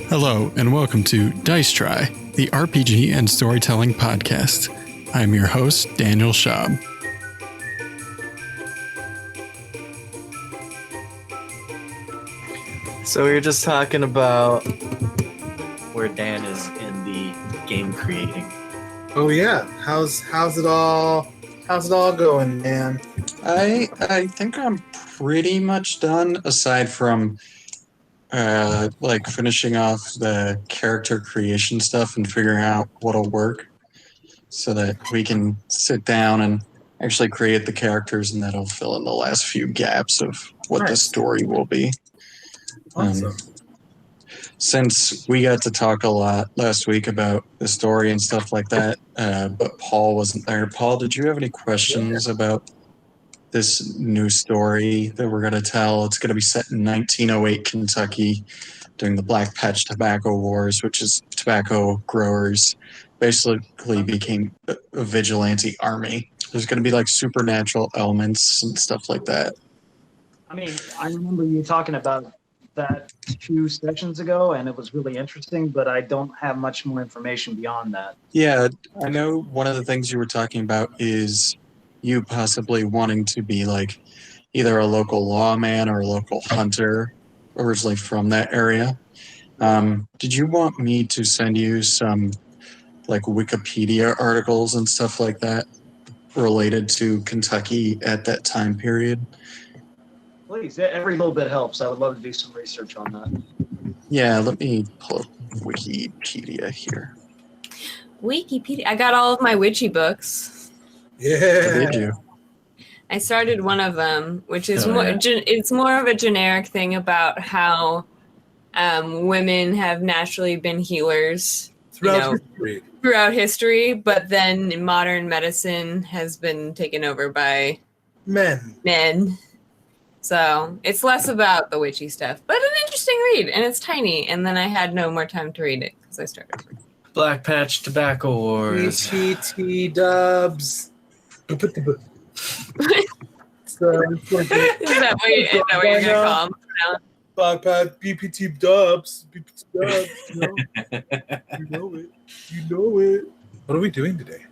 Hello, and welcome to Dice Try, the RPG and storytelling podcast. I'm your host, Daniel Schaub. So we were just talking about where Dan is in the game creating. Oh yeah, how's it all going, man? I think I'm pretty much done, aside from finishing off the character creation stuff and figuring out what'll work, so that we can sit down and actually create the characters, and that'll fill in the last few gaps of what the story will be. Awesome. Since we got to talk a lot last week about the story and stuff like that, but Paul wasn't there. Paul, did you have any questions about this new story that we're going to tell? It's going to be set in 1908 Kentucky during the Black Patch Tobacco Wars, which is tobacco growers basically became a vigilante army. There's going to be like supernatural elements and stuff like that. I mean, I remember you talking about that 2 sessions ago, and it was really interesting, but I don't have much more information beyond that. Yeah, I know one of the things you were talking about is you possibly wanting to be like either a local lawman or a local hunter originally from that area. Did you want me to send you some like Wikipedia articles and stuff like that related to Kentucky at that time period? Please, every little bit helps. I would love to do some research on that. Yeah, let me pull up Wikipedia here. Wikipedia. I got all of my witchy books. Yeah. Did you? I started one of them, which is it's more of a generic thing about how women have naturally been healers throughout history, but then modern medicine has been taken over by men. So it's less about the witchy stuff, but an interesting read, and it's tiny. And then I had no more time to read it because I started reading. Black Patch Tobacco Wars. BPT dubs. Is that what you're gonna call them? Black Patch BPT dubs. BPT dubs. You know it. You know it. What are we doing today?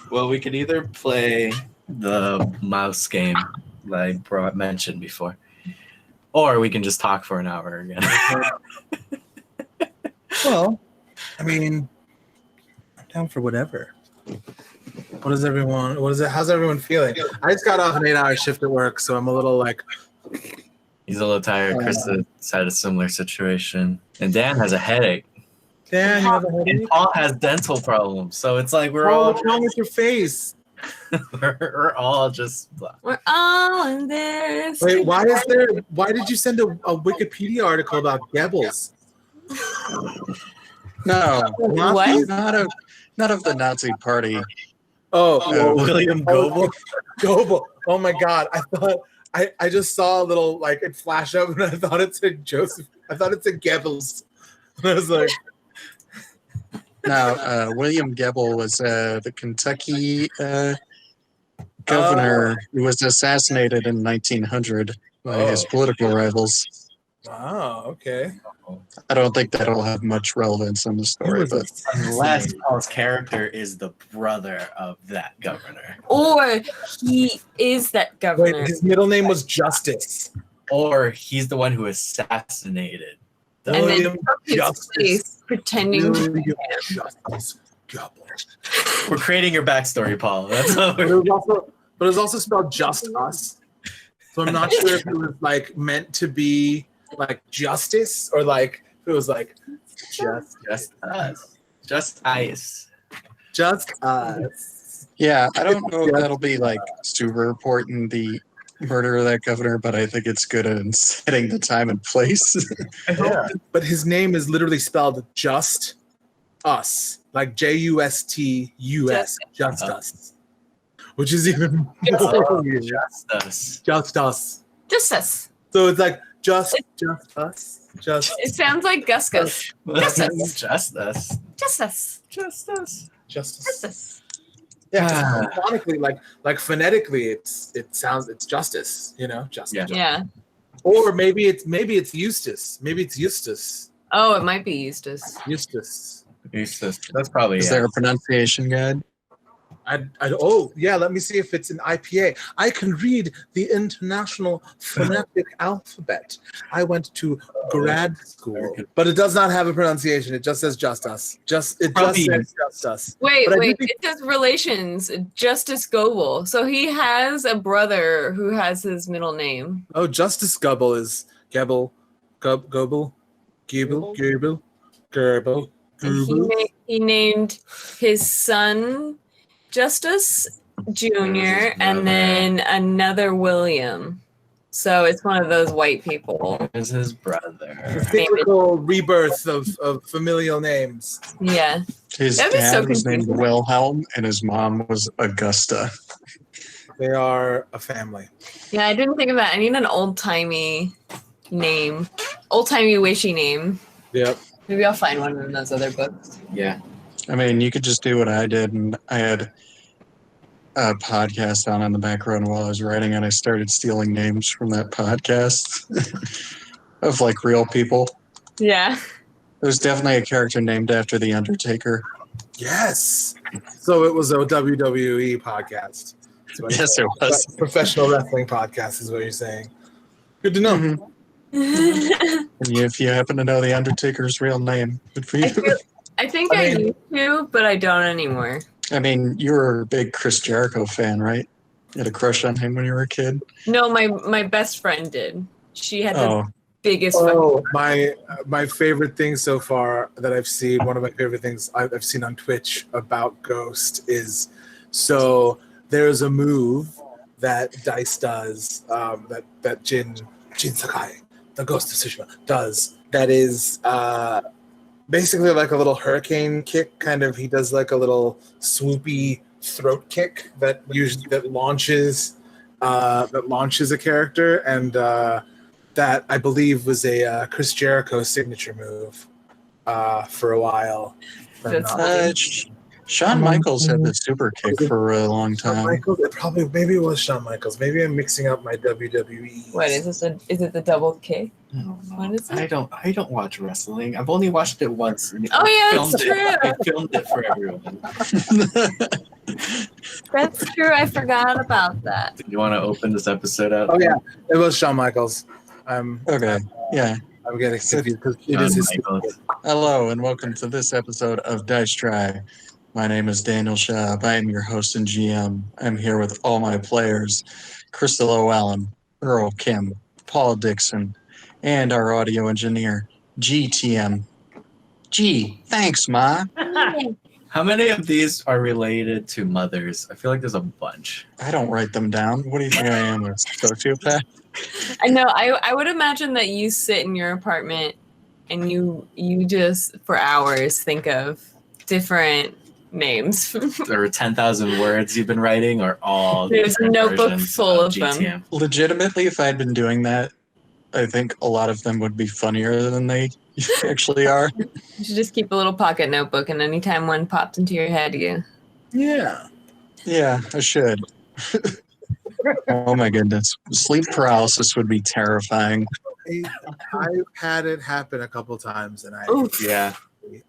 Well, we could either play the mouse game that I mentioned before, or we can just talk for an hour again. Well, I mean, I'm down for whatever. How's everyone feeling? I just got off an 8-hour shift at work, so I'm a little like... He's a little tired. Krista had a similar situation. And Dan has a headache. Dan, you have a headache? And Paul has dental problems. So it's like we're all... What's wrong with your face? we're all just... We're all in this. Wait, why did you send a Wikipedia article about Goebbels? No, What? not of the Nazi Party. Oh, William Goebel. Goebel. Oh my God! I just saw a little like it flash up, and I thought it said Joseph. I thought it said Goebbels. And I was like, No, William Goebel was the Kentucky governor who was assassinated in 1900 by his political rivals. wow, okay. I don't think that'll have much relevance in the story, but Unless Paul's character is the brother of that governor. Or he is that governor. Wait, his middle name was Justice. Or he's the one who assassinated the and then William took his Justice. face pretending to be him. Justice Goebbels. We're creating your backstory, Paul. That's what But we're... it was also spelled Just Us. So I'm not sure if it was like meant to be like justice or like if it was like Just us. Just ice. just us. yeah, I don't know if that'll be like super important, the murder of that governor, but I think it's good in setting the time and place. Yeah. But his name is literally spelled Just Us, like Justus, Just Us, which is even more weird. Just us. Just Us. Just us. So it's like just us. Just It sounds like Gus Gus. Just us. Just us. Just us. Just us. Justice. Just us. Yeah, phonetically, like phonetically, it's justice. You know, justice. Yeah. Yeah. Or maybe it's Eustace. Maybe it's Eustace. Oh, it might be Eustace. Eustace. That's probably. Is there a pronunciation guide? Oh yeah, let me see if it's an IPA. I can read the International Phonetic Alphabet. I went to grad school, but it does not have a pronunciation. It just says just us. It just says just us. Wait, But it says relations, Justice Goebel. So he has a brother who has his middle name. Oh, Justice Goebel is Goebel. He named his son Justice Jr. and then another William. So it's one of those white people. Is his The brother? cyclical rebirth of familial names. Yeah. His That'd be so dad was named confusing. Wilhelm, and his mom was Augusta. They are a family. Yeah, I didn't think of that. I need an old-timey name. Old-timey wishy name. Yep. Maybe I'll find one in those other books. Yeah. I mean, you could just do what I did, and I had a podcast on in the background while I was writing, and I started stealing names from that podcast of like real people. Yeah. There's definitely a character named after The Undertaker. Yes. So it was a WWE podcast. That's what you're Yes, saying. it was. Professional wrestling podcast is what you're saying. Good to know. Mhm. And if you happen to know The Undertaker's real name, good for you. I think I used to, but I don't anymore. I mean, you were a big Chris Jericho fan, right? You had a crush on him when you were a kid? No, my best friend did. She had the Oh, biggest Oh, my favorite thing so far that I've seen, one of my favorite things I've seen on Twitch about Ghost is, so there's a move that Dice does, that Jin Sakai, the Ghost of Tsushima, does, that is basically like a little hurricane kick, kind of. He does like a little swoopy throat kick that launches a character, and that I believe was a Chris Jericho signature move for a while. That's Shawn Michaels had the super kick for a long Shawn time. Michaels, maybe it was Shawn Michaels. Maybe I'm mixing up my WWE. What is this? Is it the double K? I don't know. What is it? I don't watch wrestling. I've only watched it once. Oh, yeah, that's true. I filmed it for everyone. That's true. I forgot about that. Do you want to open this episode up? Oh yeah, it was Shawn Michaels. Okay, yeah. I'm getting confused because it is his. Hello, and welcome to this episode of Dice Try. My name is Daniel Schaub. I am your host and GM. I'm here with all my players, Crista Llewellyn, Earl Kim, Paul Dixon, and our audio engineer, GTM. Gee, thanks, Ma. How many of these are related to mothers? I feel like there's a bunch. I don't write them down. What do you think I am, a sociopath? I know. I would imagine that you sit in your apartment and you just for hours think of different names. There are 10,000 words you've been writing, or all There's a different notebook versions full of them. GTM. Legitimately, if I'd been doing that, I think a lot of them would be funnier than they actually are. You should just keep a little pocket notebook, and anytime one pops into your head, you. Yeah. Yeah, I should. Oh my goodness. Sleep paralysis would be terrifying. I've had it happen a couple times, and Oof. Yeah.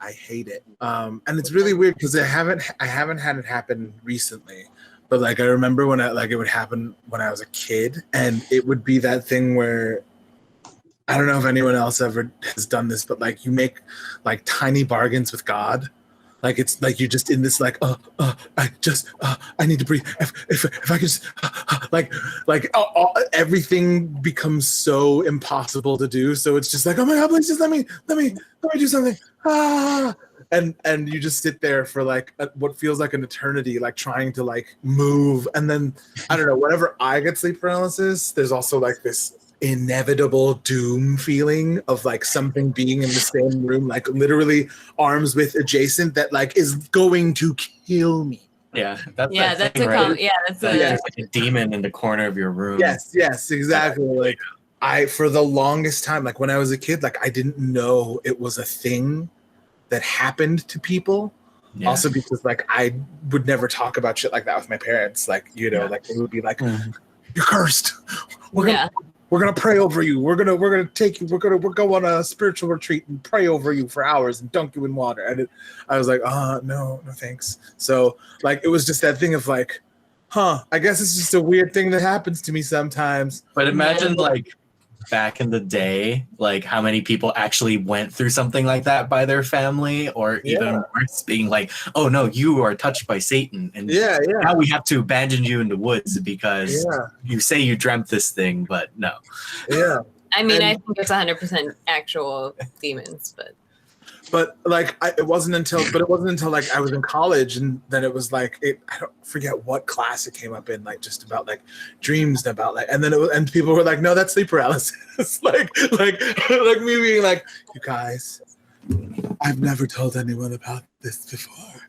I hate it. And it's really weird because I haven't had it happen recently, but like I remember when it would happen when I was a kid, and it would be that thing where I don't know if anyone else ever has done this, but like you make like tiny bargains with God. Like it's like you're just in this like I need to breathe. If I could just everything becomes so impossible to do. So it's just like, oh my God, please just let me do something. And you just sit there for like what feels like an eternity, like trying to like move. And then I don't know. Whenever I get sleep paralysis, there's also like this inevitable doom feeling of like something being in the same room, like literally arms width adjacent, that like is going to kill me. Yeah. That's That's thing, a right? that's That a. there's like a demon in the corner of your room. Yes, exactly. Like for the longest time, like when I was a kid, like I didn't know it was a thing that happened to people. Yeah. Also because like I would never talk about shit like that with my parents. Like, you know, like they would be like, you're cursed. we're gonna pray over you. We're gonna take you. We'll go on a spiritual retreat and pray over you for hours and dunk you in water. And I was like, no, thanks. So like, it was just that thing of like, I guess it's just a weird thing that happens to me sometimes. But imagine like back in the day, like how many people actually went through something like that by their family, or even worse, being like, oh no, you are touched by Satan, and now we have to abandon you in the woods because you say you dreamt this thing, but no. Yeah. I mean, I think it's 100% actual demons, but like it wasn't until like I was in college, and then it was like I don't forget what class it came up in, like just about like dreams and about like, and then and people were like, no, that's sleep paralysis. like me being like, you guys, I've never told anyone about this before,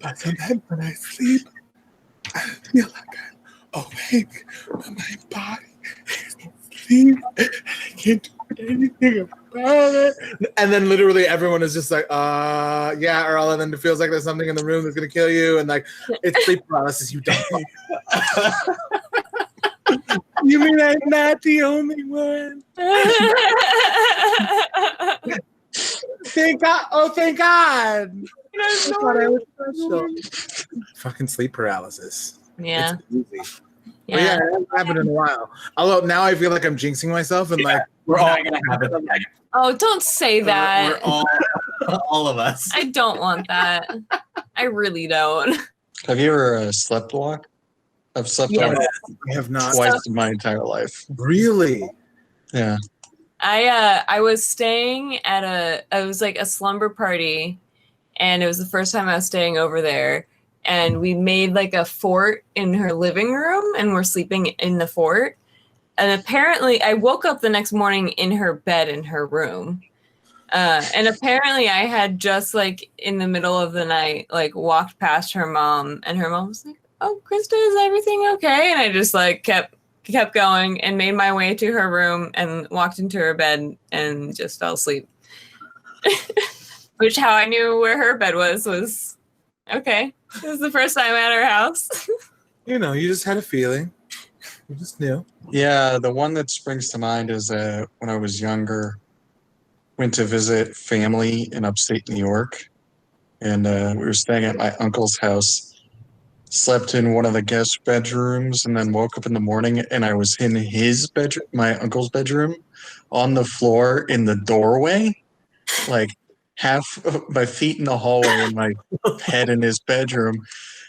but sometimes when I sleep, I feel like I'm awake, but my body is asleep, and I can't do anything about it. And then literally everyone is just like, yeah, Earl, and then it feels like there's something in the room that's gonna kill you, and like it's sleep paralysis, you don't. You mean I'm not the only one? Thank God. Oh, thank God. I thought I was special. Fucking sleep paralysis. yeah. It's easy. But yeah, it hasn't happened in a while. Although now I feel like I'm jinxing myself, and like We're all gonna have it. Oh, don't say that. We're all of us. I don't want that. I really don't. Have you ever sleptwalked? I've slept Yes. I have not. twice in my entire life. Really? Yeah. I was staying at it was like a slumber party, and it was the first time I was staying over there, and we made like a fort in her living room, and we're sleeping in the fort. And apparently I woke up the next morning in her bed in her room. And apparently I had just like in the middle of the night, like walked past her mom, and her mom was like, oh, Crista, is everything okay? And I just like kept going and made my way to her room and walked into her bed and just fell asleep. Which how I knew where her bed was okay. It was the first time at her house. You know, you just had a feeling. You just knew. Yeah, the one that springs to mind is when I was younger, went to visit family in upstate New York, and we were staying at my uncle's house. Slept in one of the guest bedrooms, and then woke up in the morning, and I was in his bedroom, my uncle's bedroom, on the floor in the doorway, like half of my feet in the hallway and my head in his bedroom.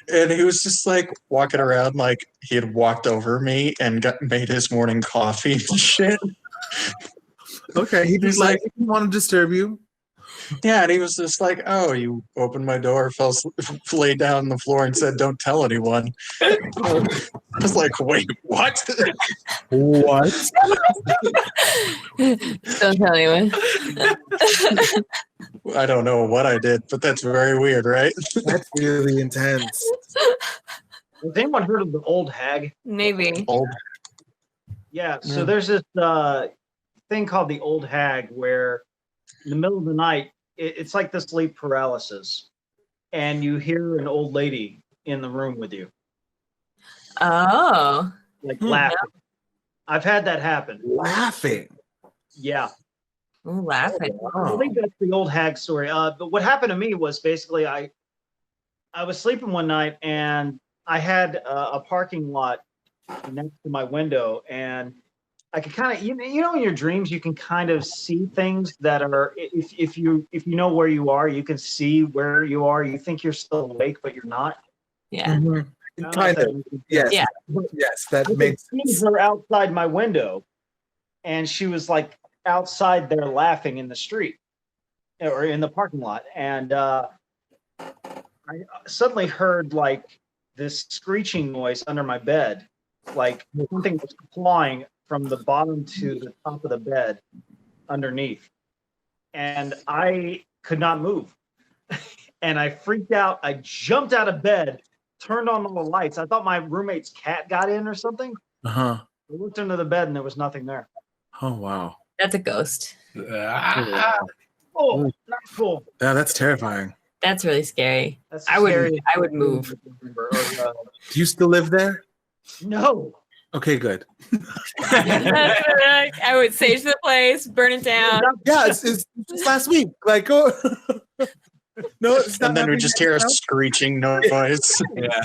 And he was just like walking around like he had walked over me and made his morning coffee and shit. Okay, he just like, he didn't want to disturb you. Yeah, and he was just like, oh, you opened my door, laid down on the floor and said, don't tell anyone. I was like, wait, what? What? Don't tell anyone. I don't know what I did, but that's very weird, right? That's really intense. Has anyone heard of the old hag? Maybe. Old. Yeah, so there's this thing called the old hag where in the middle of the night, it's like the sleep paralysis, and you hear an old lady in the room with you. Oh. Like laughing. I've had that happen. Laughing. Yeah. Ooh, laughing. I think that's the old hag story. But what happened to me was basically I was sleeping one night, and I had a parking lot next to my window, and I could kind of, you know, in your dreams, you can kind of see things that are, if you know where you are, you can see where you are. You think you're still awake, but you're not. Yeah. Mm-hmm. Kind of. Yes. Yeah. Yes, that makes sense. Her outside my window, and she was like outside there laughing in the street or in the parking lot, and I suddenly heard like this screeching noise under my bed, like something was clawing from the bottom to the top of the bed underneath. And I could not move. And I freaked out. I jumped out of bed, turned on all the lights. I thought my roommate's cat got in or something. Uh-huh. I looked under the bed and there was nothing there. Oh, wow. That's a ghost. Oh, not cool. Yeah, that's terrifying. That's really scary. That's I would move. Do you still live there? No. Okay, good. I would sage the place, burn it down. Yeah, it's just last week. Like, go. No, it's not. And then we just hear a screeching noise. Yeah.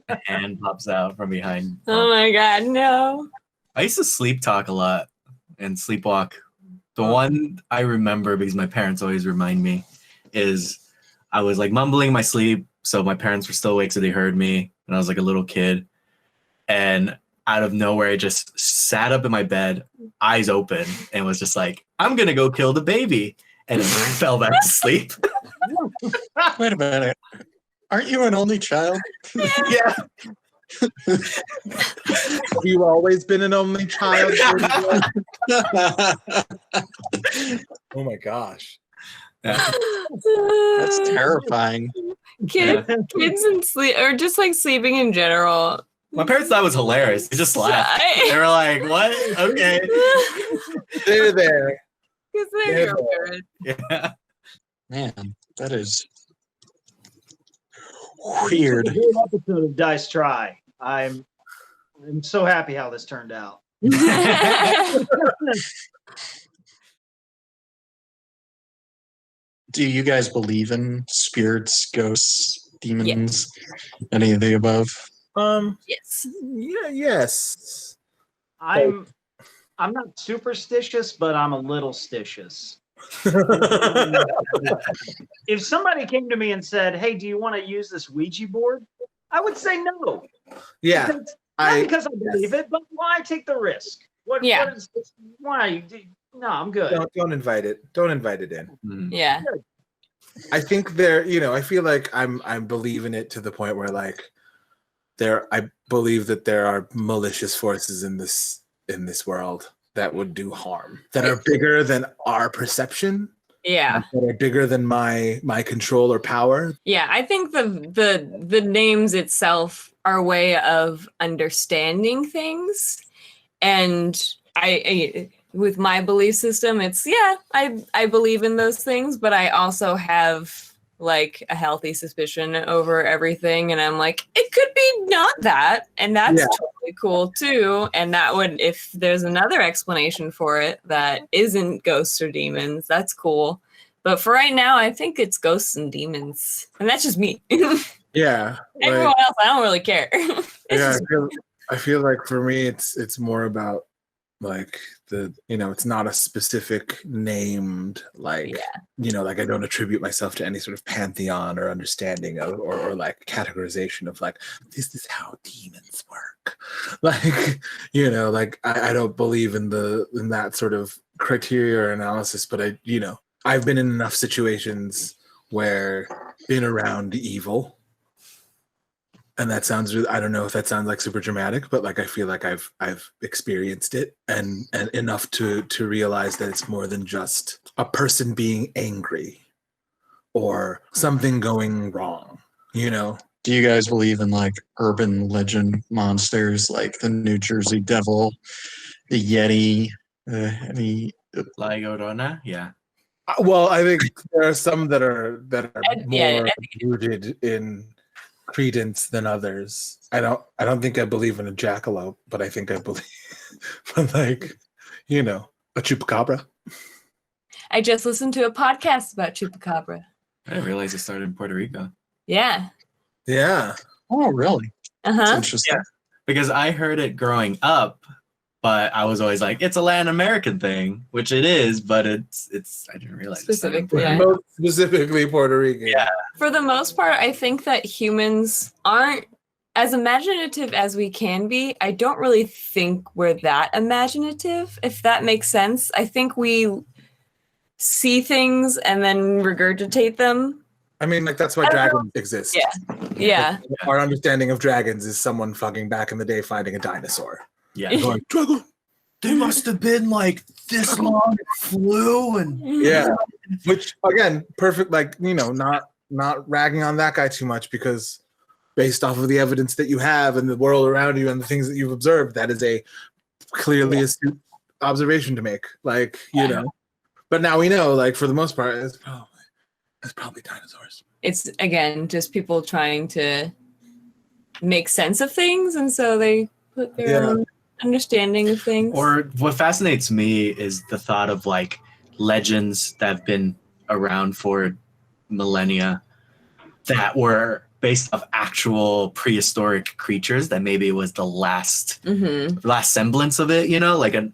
A hand pops out from behind. Oh my god, no. I used to sleep talk a lot and sleepwalk. The one I remember, because my parents always remind me, is I was like mumbling in my sleep. So my parents were still awake, so they heard me. And I was like a little kid. And out of nowhere, I just sat up in my bed, eyes open, and was just like, I'm going to go kill the baby. And then fell back to sleep. Wait a minute. Aren't you an only child? Yeah. Have you always been an only child? Oh my gosh. Yeah. That's terrifying. Kids and sleep, or just like sleeping in general. My parents thought it was hilarious. They just laughed. They were like, what? Okay. They're there. Because they're good. Yeah. Man, that is weird. Good episode of Dice Try. I'm so happy how this turned out. Do you guys believe in spirits, ghosts, demons, any of the above? Yes. Yeah. Yes. I'm not superstitious, but I'm a little stitious. If somebody came to me and said, "Hey, do you want to use this Ouija board?" I would say no. Yeah. Not because I believe it, but why take the risk? What is why? No, I'm good. Don't invite it. Don't invite it in. Yeah. I think I feel like I'm believing it to the point where like I believe that there are malicious forces in this world that would do harm, that are bigger than our perception. Yeah. That are bigger than my control or power. Yeah, I think the names itself are a way of understanding things. And I with my belief system, it's I believe in those things, but I also have like a healthy suspicion over everything, and I'm like, it could be not that, and that's totally cool too. And that would, if there's another explanation for it that isn't ghosts or demons, that's cool. But for right now, I think it's ghosts and demons, and that's just me. Yeah. Everyone else, I don't really care. I feel like for me, it's more about like it's not a specific named like like I don't attribute myself to any sort of pantheon or understanding of, or like categorization of like this is how demons work. Like like I don't believe in that sort of criteria or analysis, but I've been in enough situations where been around evil. And that sounds, I don't know if that sounds like super dramatic, but like I feel like I've experienced it and enough to realize that it's more than just a person being angry or something going wrong, Do you guys believe in like urban legend monsters like the New Jersey Devil, the Yeti, any La Llorona? Yeah. Well, I think there are some that are more rooted in credence than others. I don't think I believe in a jackalope, but I think I believe like a chupacabra. I just listened to a podcast about chupacabra. I didn't realize it started in Puerto Rico. Yeah. Oh, really? That's interesting. Yeah, because I heard it growing up, but I was always like, it's a Latin American thing, which it is, but it's I didn't realize specifically, specifically Puerto Rican. Yeah. For the most part, I think that humans aren't as imaginative as we can be. I don't really think we're that imaginative, if that makes sense. I think we see things and then regurgitate them. I mean, like that's why dragons exist. Yeah. Our understanding of dragons is someone fucking back in the day finding a dinosaur. Yeah. Going, dragon. They must have been like this long, flew and which again, perfect. Like not ragging on that guy too much, because based off of the evidence that you have and the world around you and the things that you've observed, that is a clearly astute observation to make. Like but now we know, like for the most part, it's probably dinosaurs. It's again just people trying to make sense of things, and so they put their own understanding of things. Or what fascinates me is the thought of like legends that have been around for millennia that were based off actual prehistoric creatures that maybe it was the last semblance of it,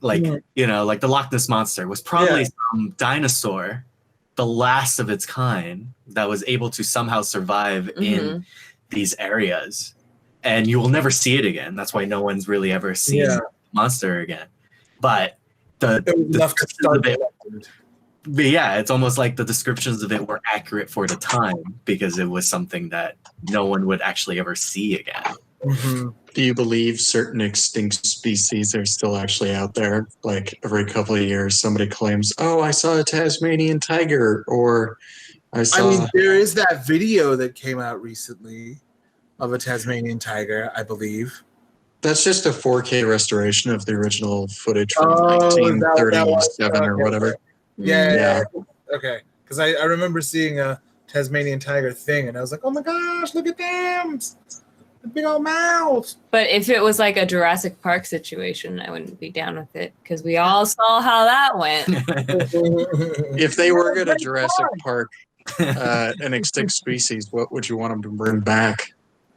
like the Loch Ness Monster was probably some dinosaur, the last of its kind that was able to somehow survive in these areas, and you will never see it again. That's why no one's really ever seen the monster again. But it's almost like the descriptions of it were accurate for the time because it was something that no one would actually ever see again. Do you believe certain extinct species are still actually out there? Like every couple of years, somebody claims, "Oh, I saw a Tasmanian tiger," or I mean, there is that video that came out recently of a Tasmanian tiger, I believe. That's just a 4K restoration of the original footage from 1937 or whatever. Yeah. Okay. Because I remember seeing a Tasmanian tiger thing, and I was like, oh my gosh, look at them. The big old mouths. But if it was like a Jurassic Park situation, I wouldn't be down with it because we all saw how that went. If they were at a Jurassic Park, an extinct species, what would you want them to bring back?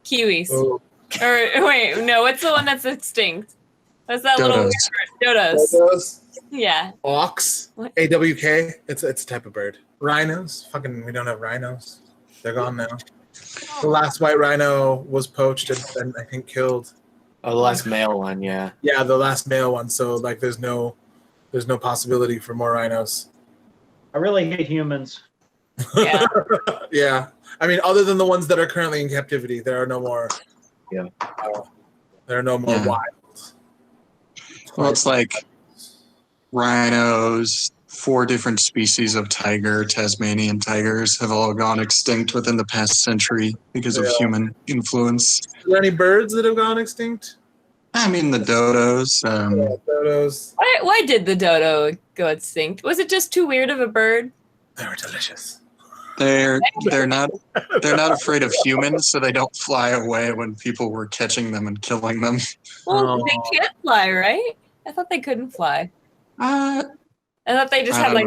Kiwis. Or wait, no, what's the one that's extinct? What's that little weird bird? Dodos. Yeah. Auks. What? AWK. It's a type of bird. Rhinos. Fucking, we don't have rhinos. They're gone now. The last white rhino was poached and I think killed. Oh, the last male one, yeah. Yeah, the last male one. So like, there's no possibility for more rhinos. I really hate humans. Yeah. Yeah. I mean, other than the ones that are currently in captivity, there are no more. Yeah. There are no more wild. Well, it's like rhinos, 4 different species of tiger, Tasmanian tigers, have all gone extinct within the past century because of human influence. Are there any birds that have gone extinct? I mean, the dodos. Dodos. Why did the dodo go extinct? Was it just too weird of a bird? They were delicious. They're not afraid of humans, so they don't fly away when people were catching them and killing them. Well, they can't fly, right? I thought they couldn't fly. I thought they just had like.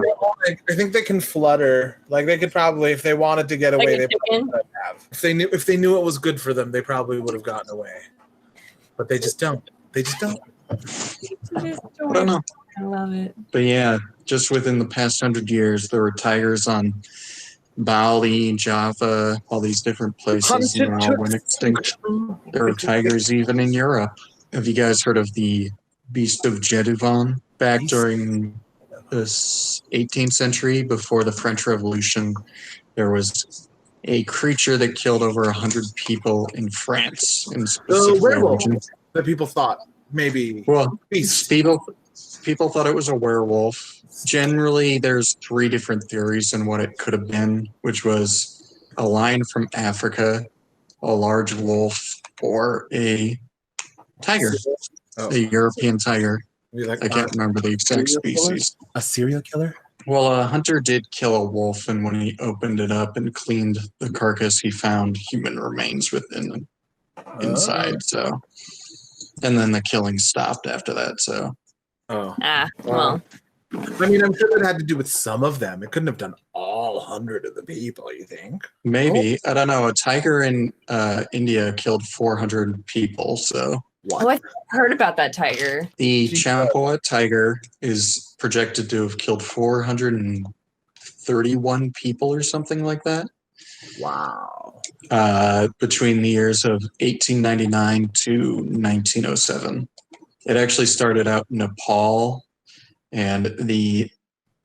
I think they can flutter. Like they could probably, if they wanted to get away, they probably would have. If they knew it was good for them, they probably would have gotten away. But they just don't. They just don't. I don't know. I love it. But yeah, just within the past 100 years, there were tigers on Bali, Java, all these different places now went extinct. There were tigers even in Europe. Have you guys heard of the Beast of Jeduvan? Back during the 18th century, before the French Revolution, there was a creature that killed over 100 people in France. In specific regions. That people thought maybe. Well, people thought it was a werewolf. Generally, there's 3 different theories on what it could have been, which was a lion from Africa, a large wolf, or a tiger, a European tiger. I can't remember the exact species. A serial killer? Well, a hunter did kill a wolf, and when he opened it up and cleaned the carcass, he found human remains within inside. So, and then the killing stopped after that. So, well. I mean, I'm sure that had to do with some of them. It couldn't have done all 100 of the people, you think? Maybe. I don't know. A tiger in India killed 400 people. So. What? Oh, I heard about that tiger. The Champawat tiger is projected to have killed 431 people or something like that. Wow. Between the years of 1899 to 1907. It actually started out in Nepal, and the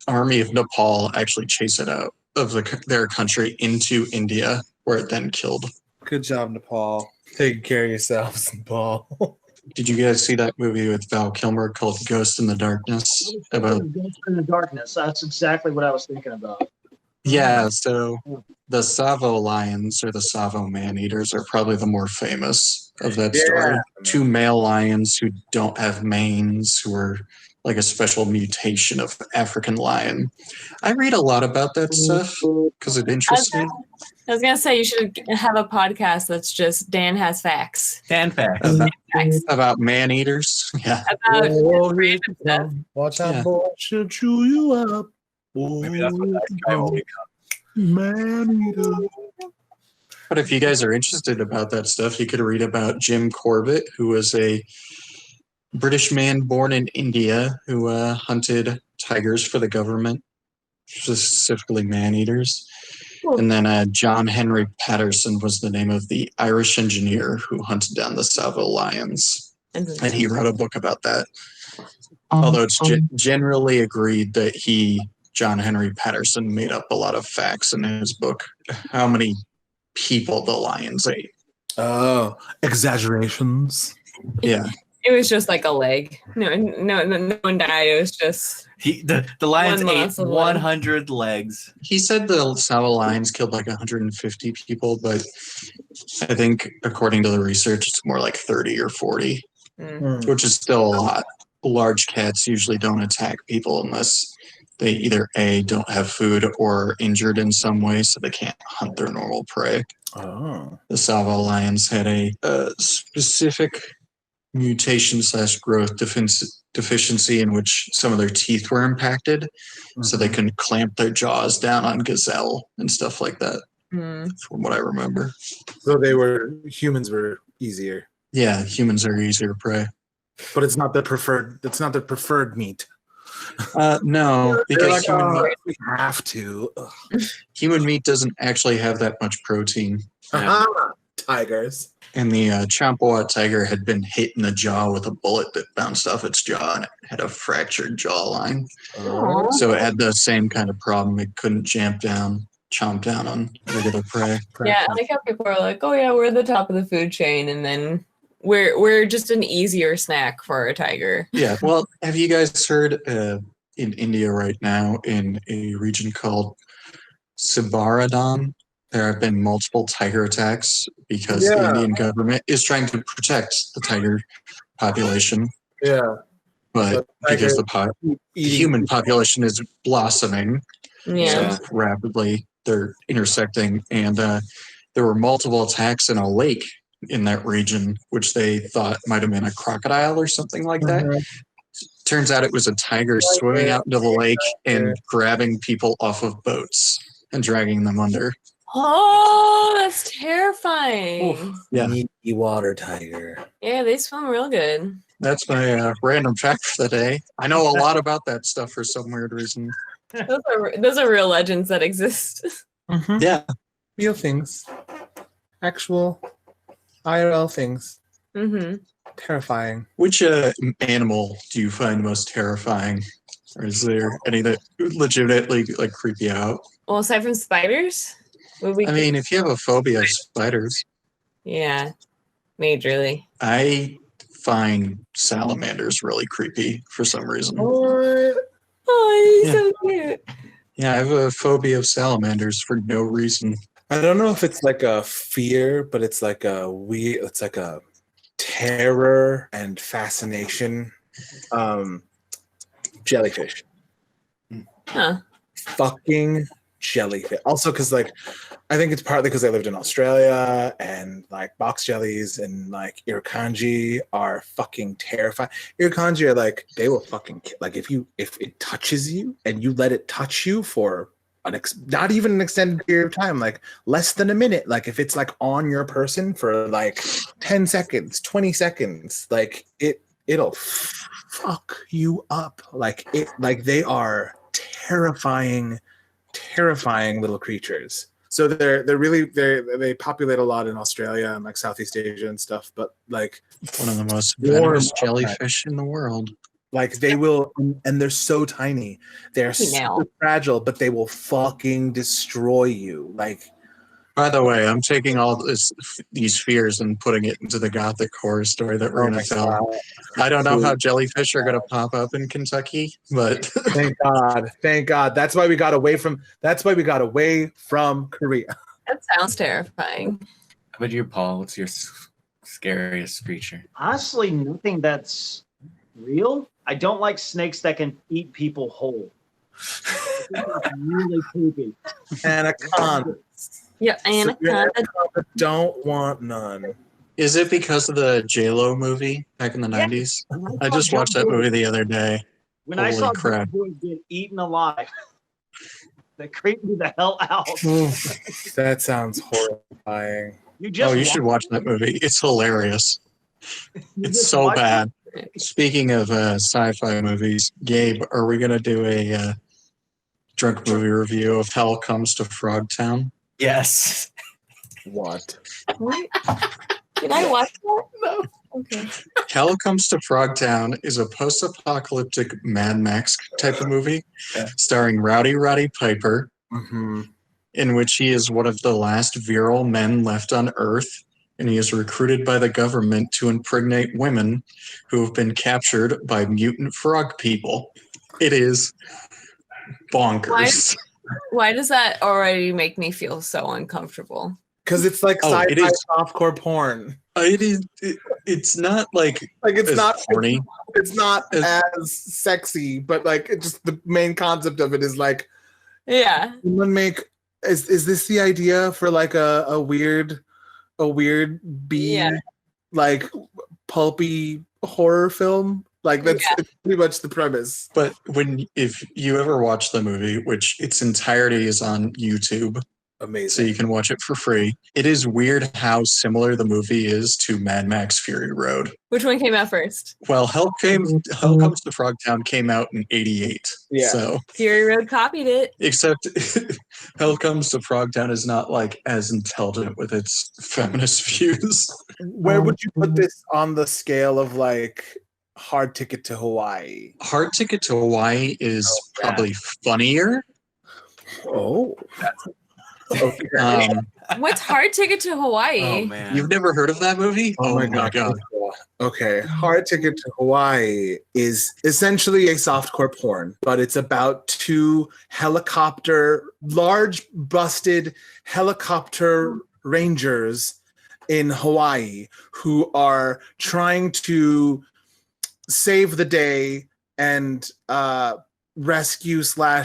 army of Nepal actually chased it out of their country into India, where it then killed. Good job, Nepal. Taking care of yourselves, Nepal. Did you guys see that movie with Val Kilmer called Ghost in the Darkness? Ghost in the Darkness. That's exactly what I was thinking about. Yeah, so the Savo lions or the Savo man-eaters are probably the more famous of that story. Two male lions who don't have manes, who are like a special mutation of African lion. I read a lot about that stuff because it interests me. I was gonna say you should have a podcast that's just Dan has facts. Dan facts. About man eaters. Yeah. About random stuff. Watch out, boy, she'll chew you up. Maybe that's what that guy will become. Man eater. But if you guys are interested about that stuff, you could read about Jim Corbett, who was a British man born in India who hunted tigers for the government, specifically man-eaters. And then John Henry Patterson was the name of the Irish engineer who hunted down the Savile lions. And he wrote a book about that. Although it's generally agreed that John Henry Patterson, made up a lot of facts in his book. How many people the lions ate. Oh, exaggerations. Yeah. It was just like a leg. No one died. It was just the lions ate 100 legs. He said the Savile lions killed like 150 people, but I think according to the research, it's more like 30 or 40, which is still a lot. Large cats usually don't attack people unless they either A, don't have food or injured in some way, so they can't hunt their normal prey. Oh. The Savile lions had a specific mutation/growth deficiency in which some of their teeth were impacted, so they couldn't clamp their jaws down on gazelle and stuff like that, from what I remember. So humans were easier. Yeah, humans are easier prey. But it's not the preferred meat. No, because we have to. Human meat doesn't actually have that much protein. Tigers. And the Champawat tiger had been hit in the jaw with a bullet that bounced off its jaw, and it had a fractured jawline. So it had the same kind of problem. It couldn't chomp down on regular prey. Yeah, I like how people are like, "Oh yeah, we're the top of the food chain," and then we're just an easier snack for a tiger. Yeah. Well, have you guys heard in India right now, in a region called Sibaradon, there have been multiple tiger attacks because the Indian government is trying to protect the tiger population. Yeah. But because the human population is blossoming so rapidly, they're intersecting. And there were multiple attacks in a lake in that region, which they thought might have been a crocodile or something like that. Turns out it was a tiger swimming out into the lake and grabbing people off of boats and dragging them under. Oh, that's terrifying. Oof. Yeah. Meaty water tiger. Yeah, they swim real good. That's my random fact for the day. I know a lot about that stuff for some weird reason. Those are real legends that exist. Yeah. Real things. Actual IRL things. Terrifying. Which animal do you find most terrifying? Or is there any that legitimately like creep you out? Well, aside from spiders? I mean, if you have a phobia of spiders. Yeah, majorly. I find salamanders really creepy for some reason. Oh, he's so cute. Yeah, I have a phobia of salamanders for no reason. I don't know if it's like a fear, but it's like a terror and fascination. Jellyfish. Huh. Fucking jellyfish. Also, because like, I think it's partly because I lived in Australia and like box jellies and like irukandji are fucking terrifying. Irukandji are like, they will fucking like if it touches you and you let it touch you for not even an extended period of time, like less than a minute, like if it's like on your person for like 10 seconds, 20 seconds, like it'll fuck you up. Like they are terrifying little creatures. So they populate a lot in Australia and like Southeast Asia and stuff, but like one of the most venomous jellyfish in the world. Like they will, and they're so tiny. They're so fragile, but they will fucking destroy you. Like, by the way, I'm taking all these fears and putting it into the gothic horror story that we're going to tell. God. I don't know how jellyfish are going to pop up in Kentucky, but thank God. That's why we got away from Korea. That sounds terrifying. How about you, Paul? What's your scariest creature? Honestly, nothing that's real. I don't like snakes that can eat people whole. I think that's really creepy. Anaconda. Yeah, anaconda. Don't want none. Is it because of the J-Lo movie back in the 90s? I just watched that movie the other day. When I saw crap. boys get eaten alive, that creeped me the hell out. That sounds horrifying. You should watch that movie. It's hilarious. It's so bad. Speaking of sci-fi movies, Gabe, are we going to do a drunk movie review of Hell Comes to Frogtown? Yes. What? Did I watch that? No. Okay. Hell Comes to Frogtown is a post-apocalyptic Mad Max type of movie starring Rowdy Roddy Piper, in which he is one of the last virile men left on Earth, and he is recruited by the government to impregnate women who have been captured by mutant frog people. It is bonkers. Why does that already make me feel so uncomfortable? Because it's like sci-fi softcore porn. It is. It's not like it's not horny. It's not as sexy, but like it just the main concept of it is like, someone is this the idea for like a weird B like pulpy horror film? Like that's pretty much the premise. But if you ever watch the movie, which its entirety is on YouTube, amazing, so you can watch it for free. It is weird how similar the movie is to Mad Max Fury Road. Which one came out first? Well, Hell Comes to Frogtown came out in '88. Yeah. So Fury Road copied it. Except Hell Comes to Frogtown is not like as intelligent with its feminist views. Where would you put this on the scale of like Hard Ticket to Hawaii? Hard Ticket to Hawaii is probably funnier. Oh. Okay. What's Hard Ticket to Hawaii? Oh man, You've never heard of that movie? Oh my god. Okay, Hard Ticket to Hawaii is essentially a softcore porn, but it's about two large busted helicopter rangers in Hawaii who are trying to save the day and rescue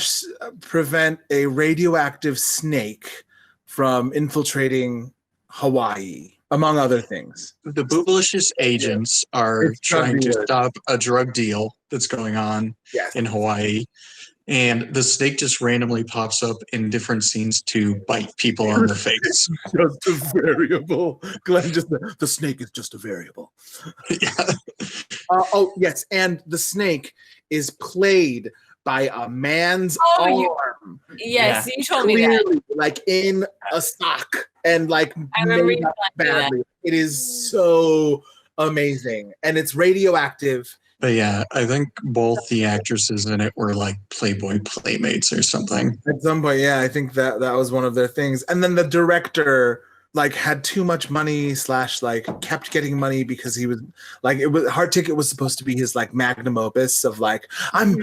/ prevent a radioactive snake from infiltrating Hawaii, among other things. The Boobalicious agents are trying to stop a drug deal that's going on in Hawaii, and the snake just randomly pops up in different scenes to bite people on the face. Just a variable. Glenn the snake is just a variable. Yeah. Yes, and the snake is played by a man's arm. Yes, you told me that. Like in a sock and like I remember made up badly. It is so amazing. And it's radioactive. But yeah, I think both the actresses in it were like Playboy playmates or something. At some point, yeah, I think that was one of their things. And then the director like had too much money / like kept getting money because he was like Hard Ticket was supposed to be his like magnum opus of like I'm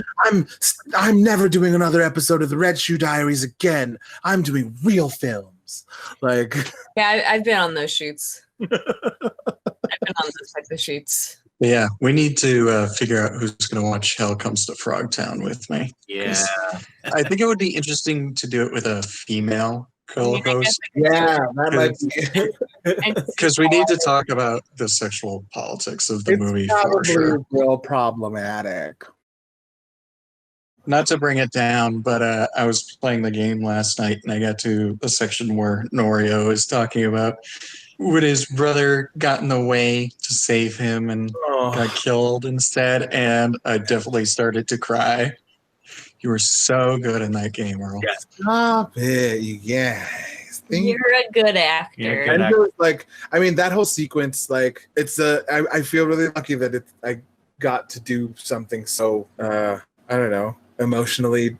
never doing another episode of the Red Shoe Diaries again. I'm doing real films. Like I've been on those shoots. I've been on those types of shoots. Yeah, we need to figure out who's going to watch Hell Comes to Frogtown with me. Yeah. I think it would be interesting to do it with a female co-host. Yeah, that might be. Because we need to talk about the sexual politics of the movie for sure. Real problematic. Not to bring it down, but I was playing the game last night and I got to the section where Norio is talking about when his brother got in the way to save him and got killed instead, and I definitely started to cry. You were so good in that game, Earl. Yes. Stop it, you guys. You're a good actor. And like, I mean, that whole sequence, like, it's I feel really lucky that I got to do something so I don't know, emotionally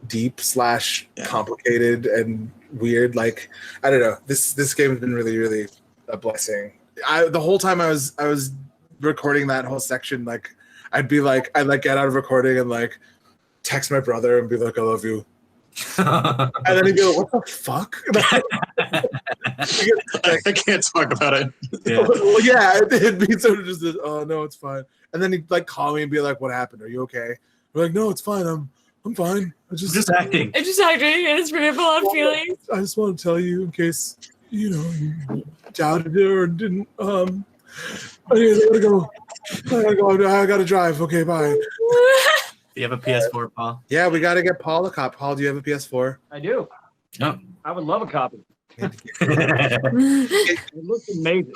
deep / complicated and weird. Like, I don't know. This game has been really, really a blessing. The whole time I was recording that whole section, like I'd be like, I'd like get out of recording and like text my brother and be like, I love you. And then he'd be like, what the fuck? I can't talk about it. Yeah. Well, yeah, it'd be sort of just this, oh no, it's fine. And then he'd like call me and be like, what happened? Are you okay? I'm like, no, it's fine. I'm fine. Just acting. I'm just acting and it's pretty full of feelings. I just want to tell you in case you doubted it or didn't. Anyways, I gotta go. I gotta drive. Okay, bye. Do you have a PS4, Paul? Yeah, we gotta get Paul a copy. Paul, do you have a PS4? I do. No. I would love a copy. It looks amazing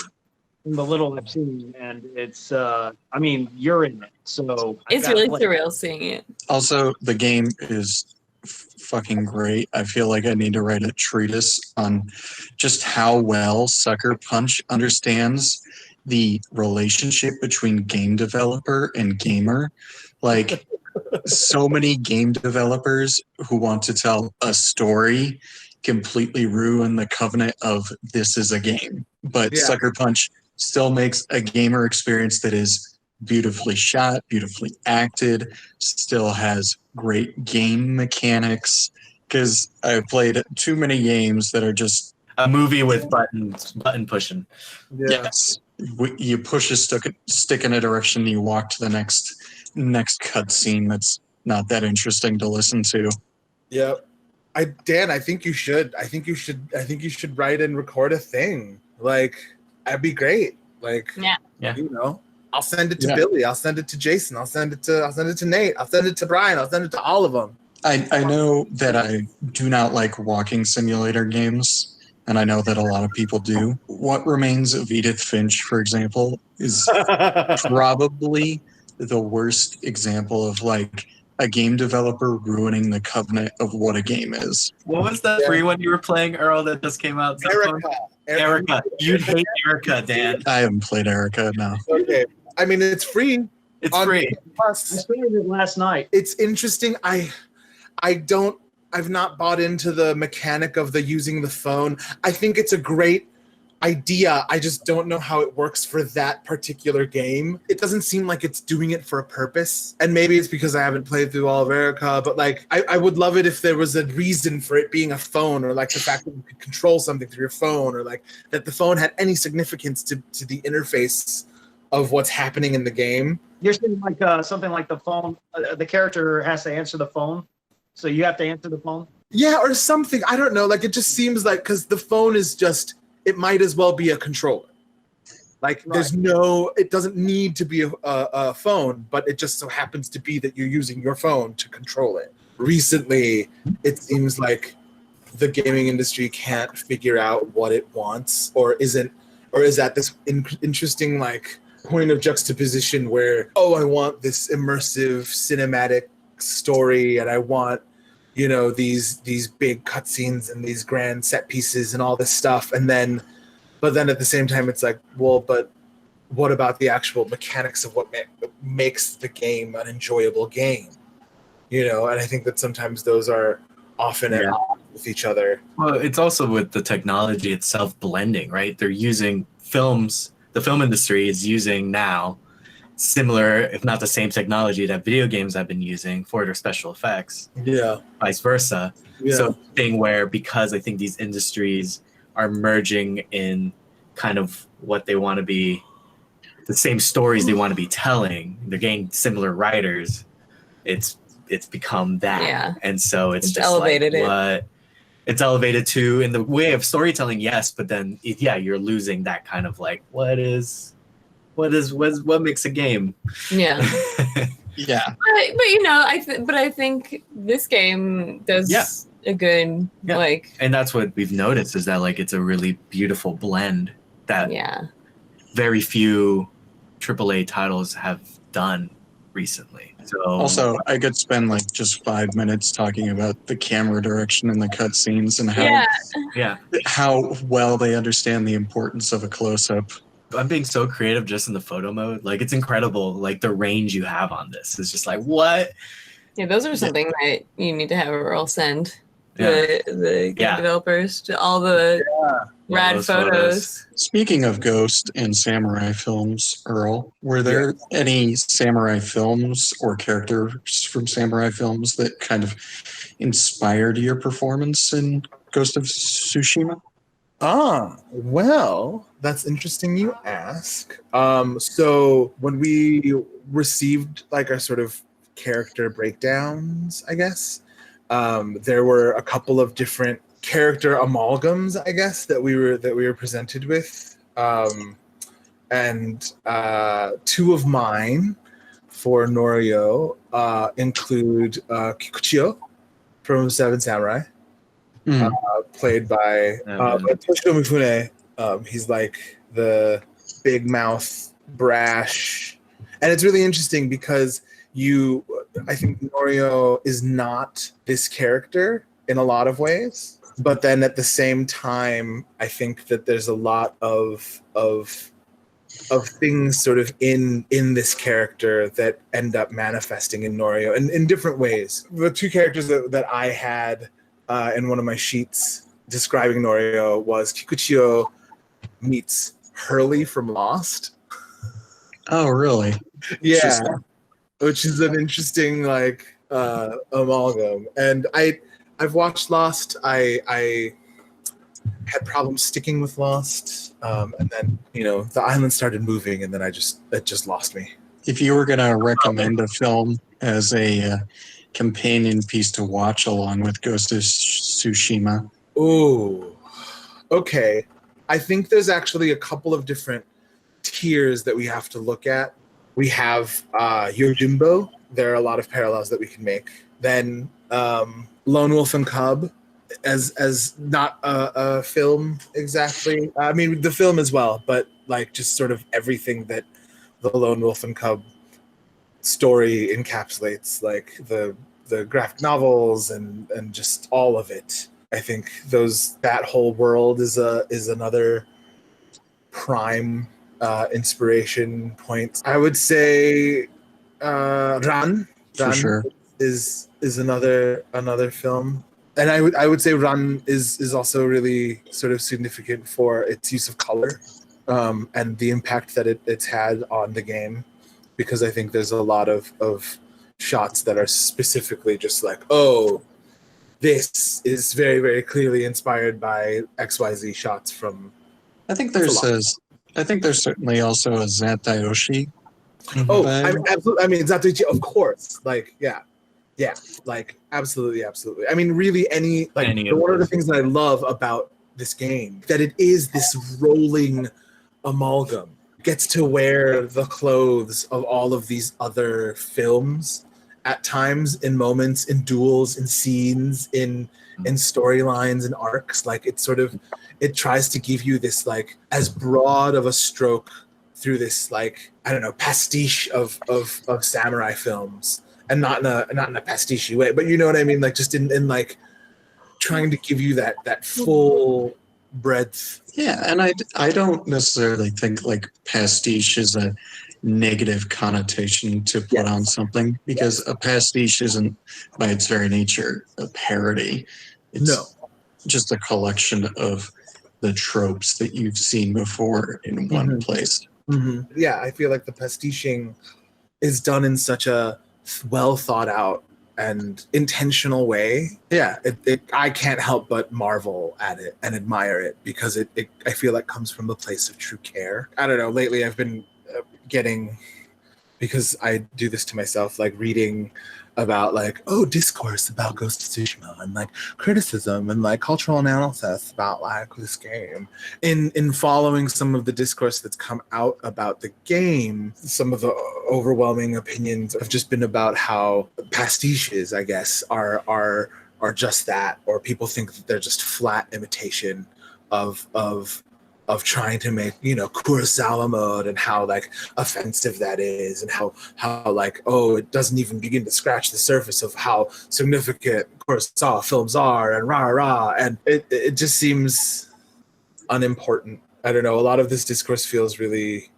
from the little I've seen, and it's. I mean, you're in it, so It's really surreal seeing it. Also, the game is fucking great. I feel like I need to write a treatise on just how well Sucker Punch understands the relationship between game developer and gamer. Like, so many game developers who want to tell a story completely ruin the covenant of this is a game. But Sucker Punch still makes a gamer experience that is beautifully shot, beautifully acted, still has great game mechanics. Because I've played too many games that are just a movie with button pushing. Yeah. Yes, you push a stick in a direction, you walk to the next cutscene. That's not that interesting to listen to. Yeah, Dan, I think you should. I think you should write and record a thing. Like, that'd be great. Like, yeah. I'll send it to Billy. I'll send it to Jason. I'll send it to Nate. I'll send it to Brian. I'll send it to all of them. I know that I do not like walking simulator games, and I know that a lot of people do. What Remains of Edith Finch, for example, is probably the worst example of like a game developer ruining the covenant of what a game is. What was that free one you were playing, Earl, that just came out? Erica. You'd hate Erica, Dan. I haven't played Erica, no. Okay. I mean, it's free. It's free. Plus, I started it last night. It's interesting. I've not bought into the mechanic of the using the phone. I think it's a great idea. I just don't know how it works for that particular game. It doesn't seem like it's doing it for a purpose. And maybe it's because I haven't played through all of Erica, but like I would love it if there was a reason for it being a phone, or like the fact that you could control something through your phone, or like that the phone had any significance to the interface of what's happening in the game. You're saying like something like the phone, the character has to answer the phone, so you have to answer the phone? Yeah, or something. I don't know. Like, it just seems like, because the phone is just, it might as well be a controller. Like, there's no, it doesn't need to be a phone, but it just so happens to be that you're using your phone to control it. Recently, it seems like the gaming industry can't figure out what it wants, or is at this interesting, like, point of juxtaposition where, oh, I want this immersive cinematic story, and I want, these big cutscenes and these grand set pieces and all this stuff, but then at the same time it's like, well, but what about the actual mechanics of what makes the game an enjoyable game? And I think that sometimes those are often at odds with each other. Well, it's also with the technology itself blending, right? They're using films. The film industry is using now similar, if not the same technology that video games have been using for their special effects. Yeah. Vice versa. Yeah. So thing where, because I think these industries are merging in kind of what they want to be, the same stories they want to be telling, they're getting similar writers, it's become that. Yeah. And so it's just elevated like what it's elevated to in the way of storytelling, yes, but then you're losing that kind of like what makes a game. Yeah. Yeah. But I think this game does a good like, and that's what we've noticed, is that like it's a really beautiful blend that very few AAA titles have done recently. So also, I could spend like just 5 minutes talking about the camera direction and the cutscenes and how well they understand the importance of a close-up. I'm being so creative just in the photo mode. Like, it's incredible. Like, the range you have on this is just like, what? Yeah, those are something that you need to have Earl send the game developers to all the Rad photos. Speaking of ghost and samurai films, Earl, were there any samurai films or characters from samurai films that kind of inspired your performance in Ghost of Tsushima? Well, that's interesting you ask. So when we received like our sort of character breakdowns, I guess, there were a couple of different character amalgams, I guess, that we were presented with. And two of mine for Norio include Kikuchiyo from Seven Samurai. Played by Toshiko Mifune. He's like the big mouth, brash, and it's really interesting because I think Norio is not this character in a lot of ways, but then at the same time, I think that there's a lot of things sort of in this character that end up manifesting in Norio in different ways. The two characters that I had in one of my sheets describing Norio was Kikuchiyo meets Hurley from Lost. Oh, really? Yeah, which is an interesting amalgam. And I've watched Lost. I had problems sticking with Lost, and then the island started moving, and then it just lost me. If you were going to recommend a film as a companion piece to watch along with Ghost of Tsushima. Oh, okay. I think there's actually a couple of different tiers that we have to look at. We have Yojimbo. There are a lot of parallels that we can make. Then Lone Wolf and Cub, as not a film exactly. I mean, the film as well, but like just sort of everything that the Lone Wolf and Cub story encapsulates, like the graphic novels and just all of it. I think that whole world is another prime inspiration point. I would say Ran For sure. is another film, and I would say Ran is also really sort of significant for its use of color and the impact that it's had on the game. Because I think there's a lot of shots that are specifically just like, oh, this is very, very clearly inspired by XYZ shots from. I think there's certainly also a Zatayoshi. Oh, I mean, absolutely. I mean, Zatayoshi, of course. Like, yeah, like absolutely. I mean, really, one of the things that I love about this game that it is this rolling amalgam. Gets to wear the clothes of all of these other films at times, in moments, in duels, in scenes, in storylines and arcs. Like it tries to give you this like as broad of a stroke through this like, I don't know, pastiche of samurai films, and not in a pastiche way, but you know what I mean? Like just in like trying to give you that full breadth. Yeah, and I don't necessarily think like pastiche is a negative connotation to put on something, because a pastiche isn't by its very nature a parody. It's just a collection of the tropes that you've seen before in one place. Mm-hmm. Yeah, I feel like the pastiching is done in such a well thought out and intentional way. Yeah, I can't help but marvel at it and admire it, because it I feel like comes from a place of true care. I don't know, lately I've been getting, because I do this to myself, like reading about like, discourse about Ghost of Tsushima, and like criticism and like cultural analysis about like this game. In following some of the discourse that's come out about the game, some of the overwhelming opinions have just been about how pastiches, I guess, are just that, or people think that they're just flat imitation of trying to make, Kurosawa mode, and how like offensive that is, and how like, it doesn't even begin to scratch the surface of how significant Kurosawa films are, and rah, and it just seems unimportant. I don't know, a lot of this discourse feels really,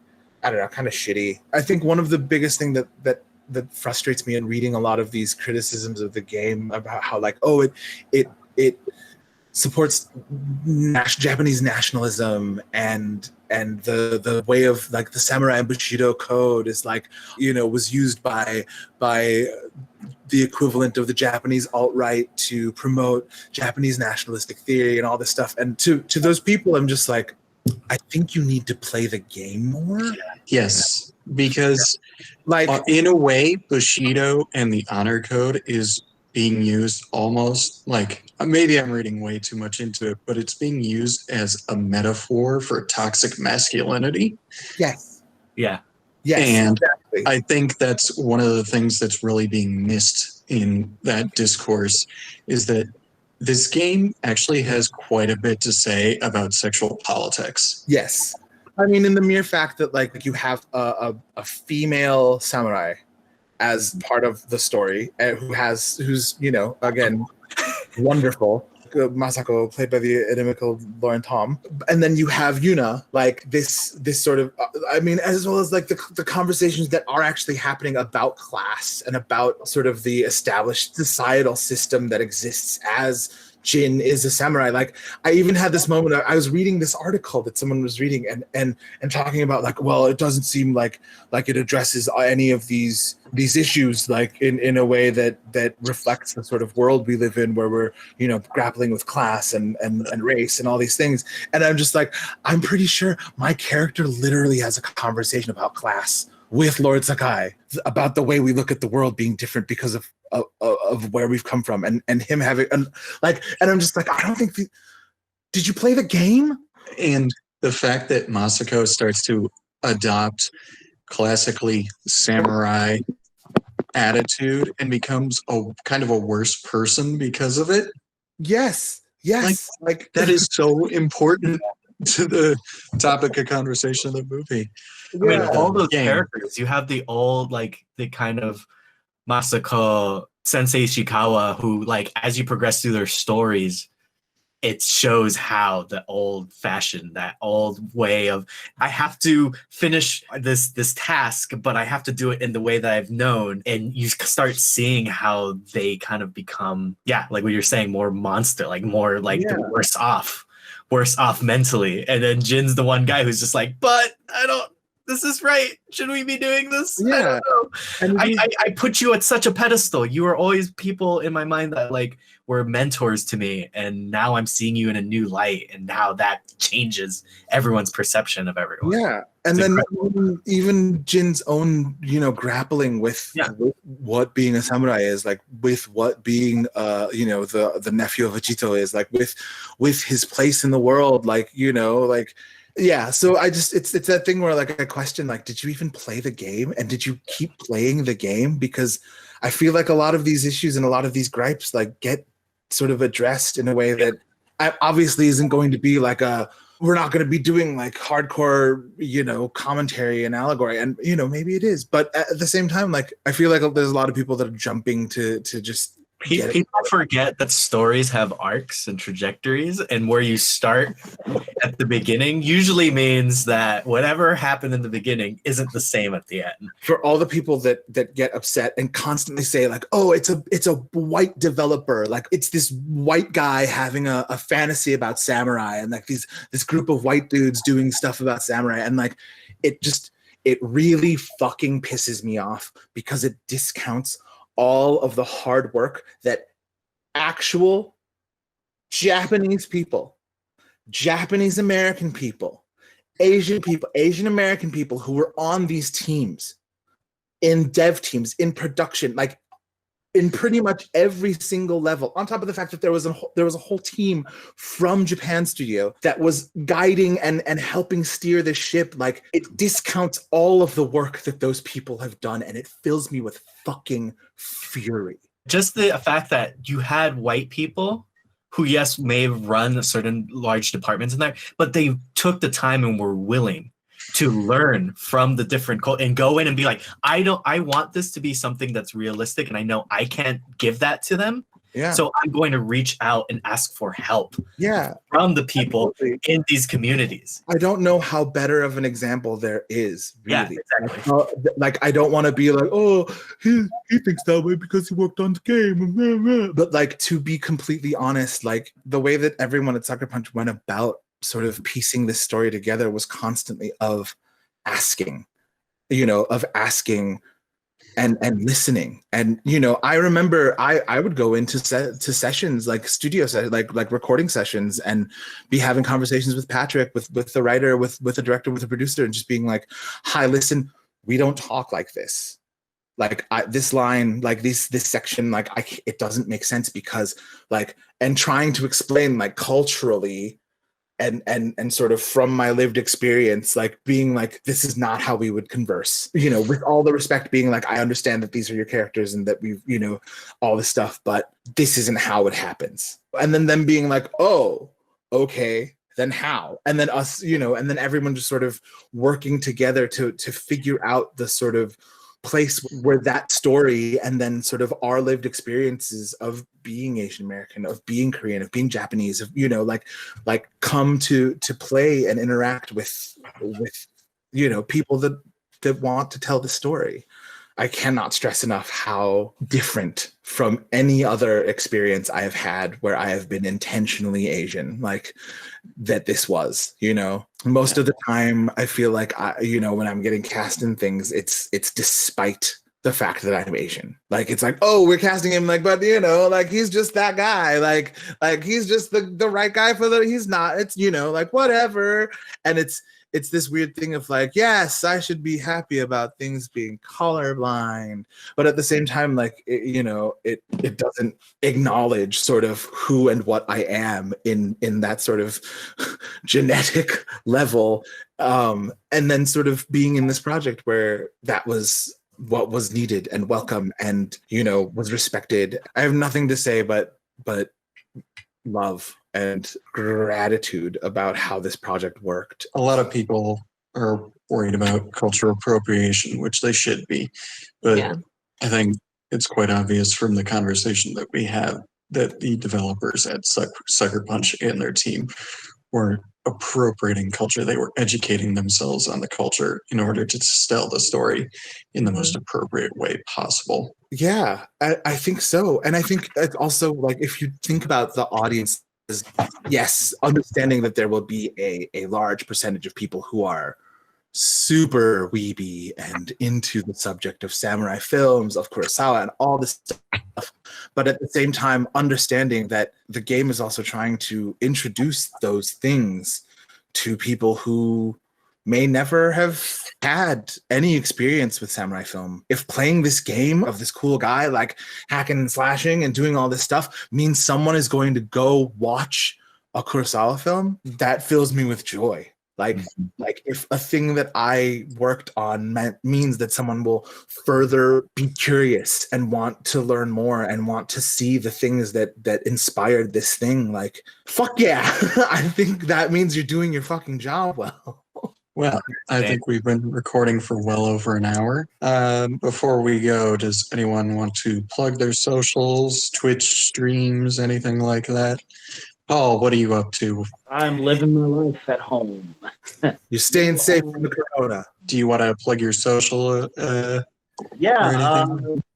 I don't know, kind of shitty. I think one of the biggest thing that frustrates me in reading a lot of these criticisms of the game about how like, it supports Japanese nationalism and the way of like the samurai and bushido code is like, you know, was used by the equivalent of the Japanese alt-right to promote Japanese nationalistic theory and all this stuff. And to those people, I'm just like, I think you need to play the game more. Yes, because like in a way, Bushido and the honor code is being used almost like, maybe I'm reading way too much into it, but it's being used as a metaphor for toxic masculinity. Yes. Yeah. Yes. And exactly. I think that's one of the things that's really being missed in that discourse, is that this game actually has quite a bit to say about sexual politics. Yes. I mean, in the mere fact that like you have a female samurai as part of the story, who's, you know, again, wonderful. Masako, played by the inimical Lauren Tom. And then you have Yuna, like this sort of, I mean, as well as like the conversations that are actually happening about class and about sort of the established societal system that exists as Jin is a samurai. Like, I even had this moment, I was reading this article that someone was reading and talking about like, well, it doesn't seem like it addresses any of these issues like in a way that reflects the sort of world we live in, where we're, you know, grappling with class and race and all these things. And I'm just like, I'm pretty sure my character literally has a conversation about class with Lord Sakai, about the way we look at the world being different because of where we've come from, and him having, and I'm just like, I don't think did you play the game? And the fact that Masako starts to adopt classically samurai attitude and becomes a kind of a worse person because of it. Yes. Like that is so important to the topic of conversation of the movie. I mean, all those characters, you have the old, like, the kind of Masako, Sensei Ishikawa, who, like, as you progress through their stories, it shows how the old fashioned, that old way of, I have to finish this task, but I have to do it in the way that I've known. And you start seeing how they kind of become, like what you're saying, more monster, like more like the worse off mentally. And then Jin's the one guy who's just like, but this is right. Should we be doing this? Yeah. I don't know. And I put you at such a pedestal. You were always people in my mind that like were mentors to me. And now I'm seeing you in a new light. And now that changes everyone's perception of everyone. Yeah. And it's then even Jin's own, you know, grappling with what being a samurai is, like with what being, you know, the nephew of Achito is, like with his place in the world, like, you know, like, yeah. So it's that thing where like I question, like, did you even play the game, and did you keep playing the game? Because I feel like a lot of these issues and a lot of these gripes like get sort of addressed in a way that obviously isn't going to be like we're not going to be doing like hardcore, you know, commentary and allegory, and you know, maybe it is, but at the same time, like I feel like there's a lot of people that are jumping to just people forget that stories have arcs and trajectories, and where you start at the beginning usually means that whatever happened in the beginning isn't the same at the end. For all the people that get upset and constantly say like, oh, it's a white developer, like it's this white guy having a fantasy about samurai, and like this group of white dudes doing stuff about samurai, and like it really fucking pisses me off because it discounts all of the hard work that actual Japanese people, Japanese American people, Asian American people who were on these teams, in dev teams, in production, like in pretty much every single level, on top of the fact that there was a whole team from Japan Studio that was guiding and helping steer the ship. Like, it discounts all of the work that those people have done, and it fills me with fucking fury. Just the fact that you had white people who, yes, may have run certain large departments in there, but they took the time and were willing to learn from the different and go in and be like, I want this to be something that's realistic, and I know I can't give that to them, Yeah. So I'm going to reach out and ask for help. Yeah. From the people Absolutely. in these communities. I don't know how better of an example there is, really. Yeah, exactly. Like I don't want to be like, oh, he thinks that way because he worked on the game. But like, to be completely honest, like the way that everyone at Sucker Punch went about sort of piecing this story together was constantly of asking, and listening. And I remember I would go into to sessions, like studio sessions, like recording sessions, and be having conversations with Patrick, with the writer, with the director, with the producer, and just being like, hi, listen, we don't talk like this. Like this line, like this section, like it doesn't make sense because like, and trying to explain like culturally and sort of from my lived experience, like being like, this is not how we would converse, with all the respect, being like, I understand that these are your characters and that we've, all this stuff, but this isn't how it happens. And then them being like, oh, okay, then how? And then us, and then everyone just sort of working together to figure out the sort of place where that story and then sort of our lived experiences of being Asian American, of being Korean, of being Japanese, of like come to play and interact with people that want to tell the story. I cannot stress enough how different from any other experience I have had where I have been intentionally Asian, like that this was, most of the time I feel like when I'm getting cast in things, it's despite the fact that I'm Asian. Like, it's like, oh, we're casting him, like, but like he's just that guy, like he's just the right guy he's not, it's, like whatever. And it's this weird thing of like, yes, I should be happy about things being colorblind, but at the same time, like, it doesn't acknowledge sort of who and what I am in that sort of genetic level. And then sort of being in this project where that was what was needed and welcome and, was respected. I have nothing to say but love and gratitude about how this project worked. A lot of people are worried about cultural appropriation, which they should be. But yeah. I think it's quite obvious from the conversation that we have that the developers at Sucker Punch and their team weren't appropriating culture. They were educating themselves on the culture in order to tell the story in the most appropriate way possible. Yeah, I think so. And I think it's also, like, if you think about the audience, yes, understanding that there will be a large percentage of people who are super weeby and into the subject of samurai films, of Kurosawa, and all this stuff. But at the same time, understanding that the game is also trying to introduce those things to people who may never have had any experience with samurai film. If playing this game of this cool guy, like hacking and slashing and doing all this stuff, means someone is going to go watch a Kurosawa film, that fills me with joy. Like if a thing that I worked on means that someone will further be curious and want to learn more and want to see the things that inspired this thing, like, fuck yeah. I think that means you're doing your fucking job well. Well, I think we've been recording for well over an hour. Before we go, does anyone want to plug their socials, Twitch streams, anything like that? Paul, what are you up to? I'm living my life at home. You're staying safe from the corona. Do you want to plug your social?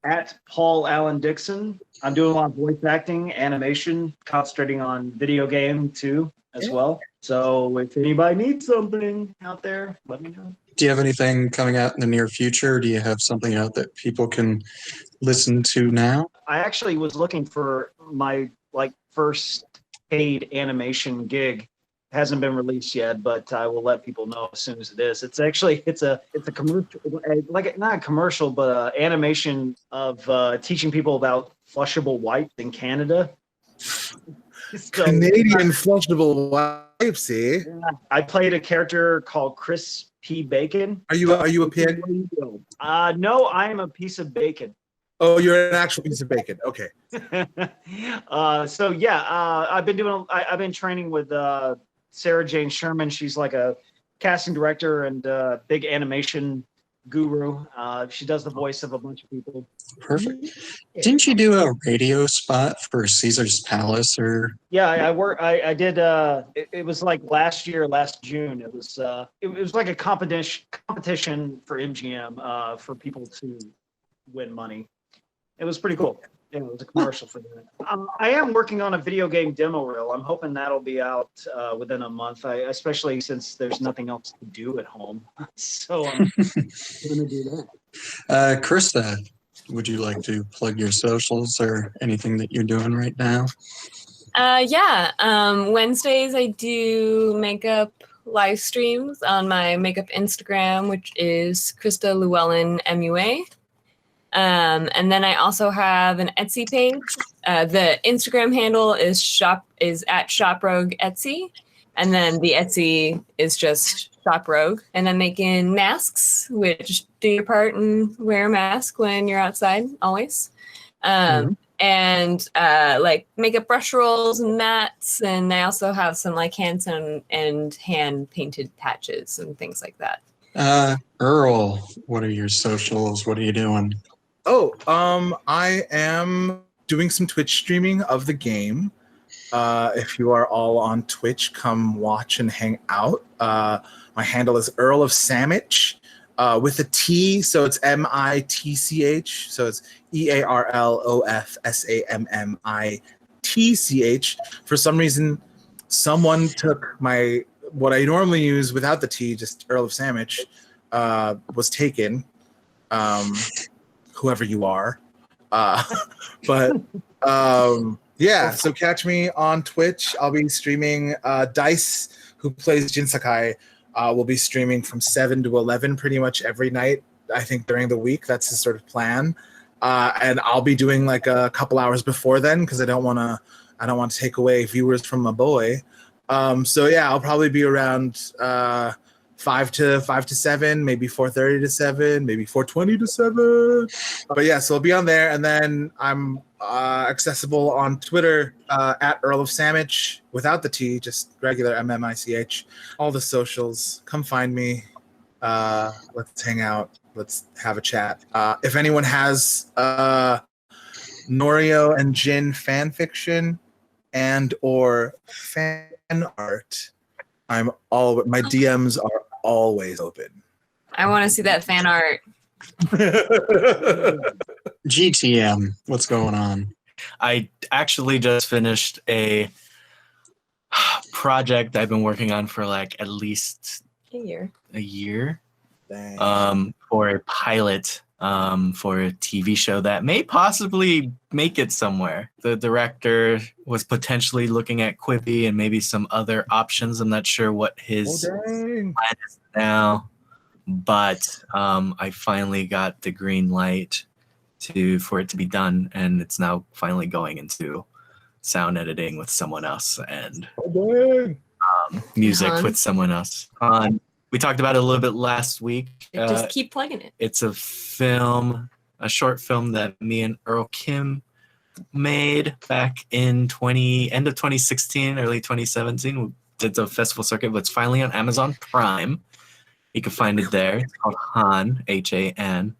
At Paul Allen Dixon. I'm doing a lot of voice acting, animation, concentrating on video game too, as well. So if anybody needs something out there, let me know. Do you have anything coming out in the near future? Do you have something out that people can listen to now? I actually was looking for my first paid animation gig. It hasn't been released yet, but I will let people know as soon as it is. It's a commercial, not a commercial, but animation of teaching people about flushable wipes in Canada. Canadian flushable wipes, eh? Yeah, I played a character called Chris P. Bacon. Are you a pig? No, I am a piece of bacon. Oh, you're an actual piece of bacon. Okay. I've been training with Sarah Jane Sherman. She's like a casting director and big animation guru. She does the voice of a bunch of people. Perfect. Didn't you do a radio spot for Caesar's Palace or? Yeah, I did. It was like last June. It was like a competition for MGM for people to win money. It was pretty cool. Yeah, it was a commercial for that. I am working on a video game demo reel. I'm hoping that'll be out within a month. Especially since there's nothing else to do at home, so I'm going to do that. Crista, would you like to plug your socials or anything that you're doing right now? Wednesdays I do makeup live streams on my makeup Instagram, which is Crista Llewellyn MUA. And then I also have an Etsy page. The Instagram handle is at ShopRogue Etsy. And then the Etsy is just ShopRogue. And I'm making masks, which do your part and wear a mask when you're outside, always. And like makeup brush rolls and mats. And I also have some like hands and hand painted patches and things like that. Earl, what are your socials? What are you doing? I am doing some Twitch streaming of the game. If you are all on Twitch, come watch and hang out. My handle is earlofsammitch with a T, so it's MITCH. So it's EARLOFSAMMITCH. For some reason, someone took what I normally use without the T, just Earl of Sandwich, was taken. Whoever you are. So catch me on Twitch. I'll be streaming. Dice, who plays Jin Sakai, will be streaming from 7 to 11 pretty much every night, I think, during the week. That's his sort of plan. And I'll be doing like a couple hours before then because I don't want to take away viewers from my boy. I'll probably be around 5 to 7, maybe 4:30 to 7, maybe 4:20 to 7. So I'll be on there, and then I'm accessible on Twitter at Earl of Sammitch without the T, just regular MMICH. All the socials. Come find me. Let's hang out. Let's have a chat. If anyone has Norio and Jin fan fiction and or fan art, my DMs are always open. I want to see that fan art. GTM, what's going on? I actually just finished a project I've been working on for like at least a year. For a pilot for a TV show that may possibly make it somewhere. The director was potentially looking at Quibi and maybe some other options. I'm not sure what his plan is now, but I finally got the green light for it to be done, and it's now finally going into sound editing with someone else and music with someone else. We talked about it a little bit last week. Just keep plugging it. It's a short film that me and Earl Kim made back in end of 2016, early 2017. We did the festival circuit, but it's finally on Amazon Prime. You can find it there. It's called Han, H-A-N.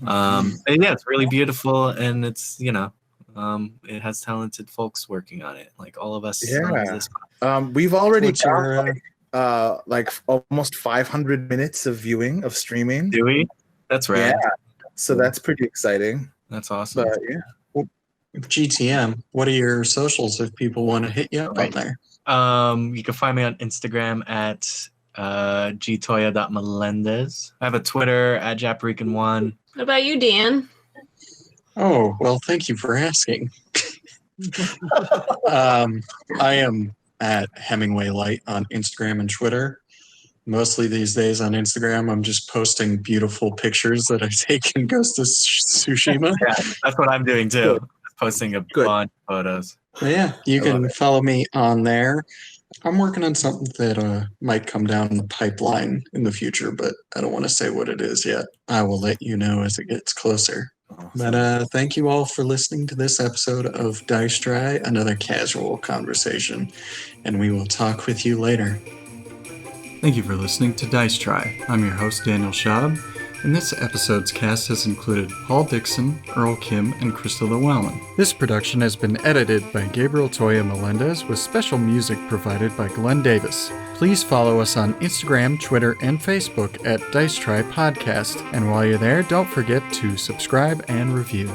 It's really beautiful, and it's, it has talented folks working on it, like all of us. Yeah. We've already got like almost 500 minutes of viewing, of streaming. Do we? That's right. Yeah. So that's pretty exciting. That's awesome. But yeah. Well, GTM, what are your socials if people want to hit you up out there? You can find me on Instagram at gtoya.melendez. I have a Twitter at Japarican1. What about you, Dan? Oh, well, thank you for asking. I am at Hemingway Light on Instagram and Twitter. Mostly these days on Instagram, I'm just posting beautiful pictures that I take in Ghost of Tsushima. Yeah, that's what I'm doing too. Posting a bunch of photos. But yeah, you can follow me on there. I'm working on something that might come down the pipeline in the future, but I don't want to say what it is yet. I will let you know as it gets closer. But thank you all for listening to this episode of Dice Try, another casual conversation, and we will talk with you later. Thank you for listening to Dice Try. I'm your host, Daniel Schaub. And this episode's cast has included Paul Dixon, Earl Kim, and Crista Llewellyn. This production has been edited by Gabriel Toya-Melendez with special music provided by Glenn Davis. Please follow us on Instagram, Twitter, and Facebook at Dice Try Podcast. And while you're there, don't forget to subscribe and review.